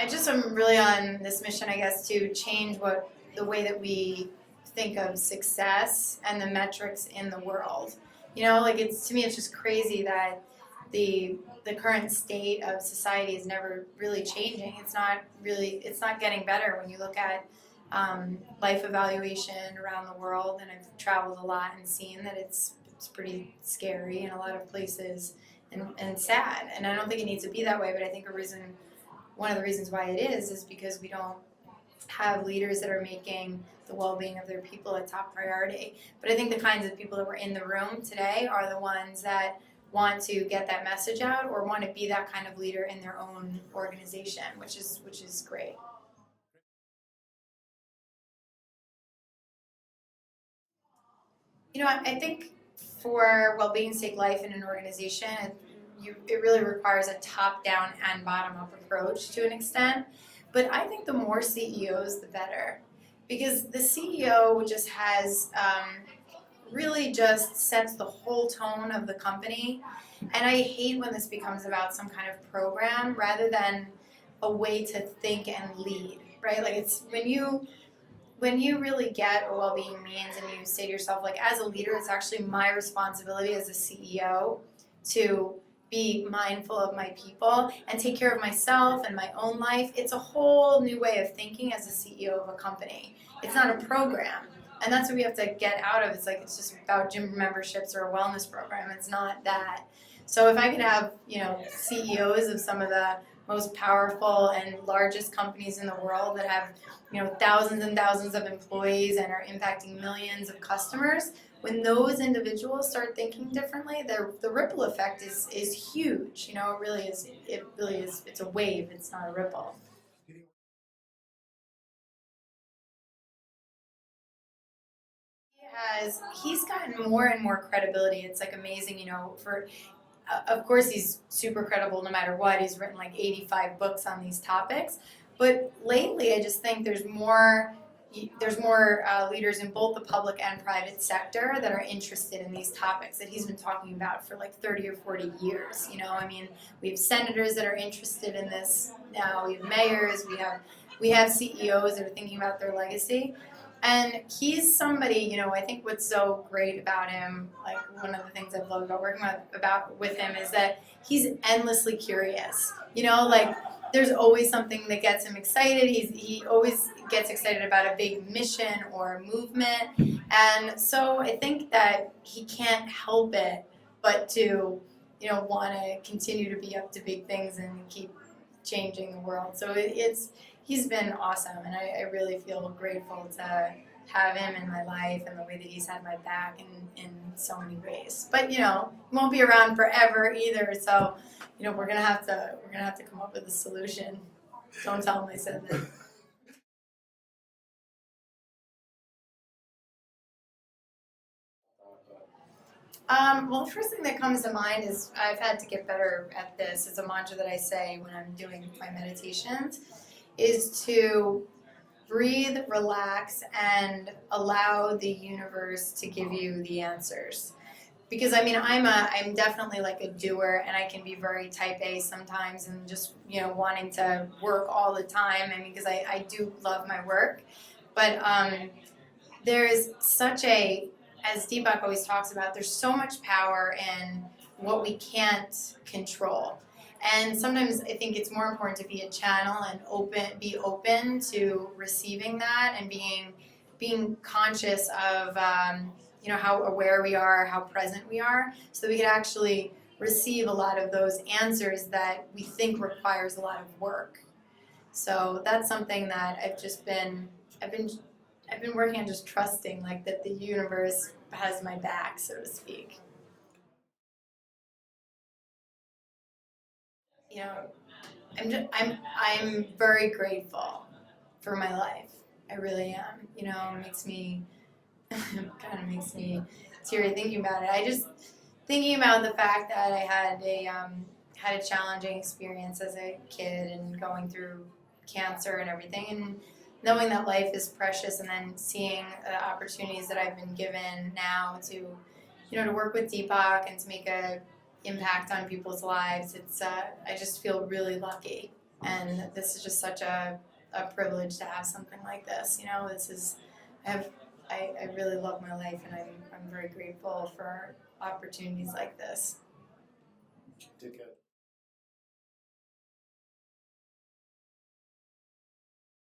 I just am really on this mission, I guess, to change the way that we think of success and the metrics in the world. Like to me, it's just crazy that the current state of society is never really changing. It's not getting better when you look at life evaluation around the world, and I've traveled a lot and seen that it's pretty scary in a lot of places and sad. And I don't think it needs to be that way, but I think one of the reasons why it is because we don't have leaders that are making the well-being of their people a top priority. But I think the kinds of people that were in the room today are the ones that want to get that message out or want to be that kind of leader in their own organization, which is great. I think for well-being's sake, life in an organization, it really requires a top-down and bottom-up approach to an extent. But I think the more CEOs, the better, because the CEO just has really just sets the whole tone of the company. And I hate when this becomes about some kind of program rather than a way to think and lead, right? Like it's when you really get what well-being means and you say to yourself, like, as a leader, it's actually my responsibility as a CEO to be mindful of my people and take care of myself and my own life. It's a whole new way of thinking as a CEO of a company. It's not a program. And that's what we have to get out of. It's like it's just about gym memberships or a wellness program. It's not that. So if I could have, CEOs of some of the most powerful and largest companies in the world that have, thousands and thousands of employees and are impacting millions of customers, when those individuals start thinking differently, the ripple effect is huge. It really is. It's a wave. It's not a ripple. He's gotten more and more credibility. It's like amazing, for of course he's super credible no matter what. He's written like 85 books on these topics. But lately I just think there's more leaders in both the public and private sector that are interested in these topics that he's been talking about for like 30 or 40 years. We have senators that are interested in this now. We have mayors. We have CEOs that are thinking about their legacy. And he's somebody, I think what's so great about him, like one of the things I've loved about working with him is that he's endlessly curious. Like there's always something that gets him excited. He always gets excited about a big mission or a movement. And so I think that he can't help it but to, want to continue to be up to big things and keep changing the world. So he's been awesome, and I really feel grateful to have him in my life and the way that he's had my back in so many ways. But he won't be around forever either. So we're gonna have to come up with a solution. Don't tell him I said that. Well, the first thing that comes to mind is I've had to get better at this. It's a mantra that I say when I'm doing my meditations, is to breathe, relax, and allow the universe to give you the answers. Because I'm definitely like a doer, and I can be very type A sometimes, and just wanting to work all the time. Because I do love my work, but there is such as Deepak always talks about, there's so much power in what we can't control. And sometimes I think it's more important to be a channel and be open to receiving that and being conscious of how aware we are, how present we are, so that we can actually receive a lot of those answers that we think requires a lot of work. So that's something that I've been working on, just trusting like that the universe has my back, so to speak. You know, I'm very grateful for my life. I really am. It makes me kind of makes me teary thinking about it. I just thinking about the fact that I had a challenging experience as a kid and going through cancer and everything, and knowing that life is precious, and then seeing the opportunities that I've been given now to work with Deepak and to make a impact on people's lives. I just feel really lucky. And this is just such a privilege to have something like this. I really love my life, and I'm very grateful for opportunities like this.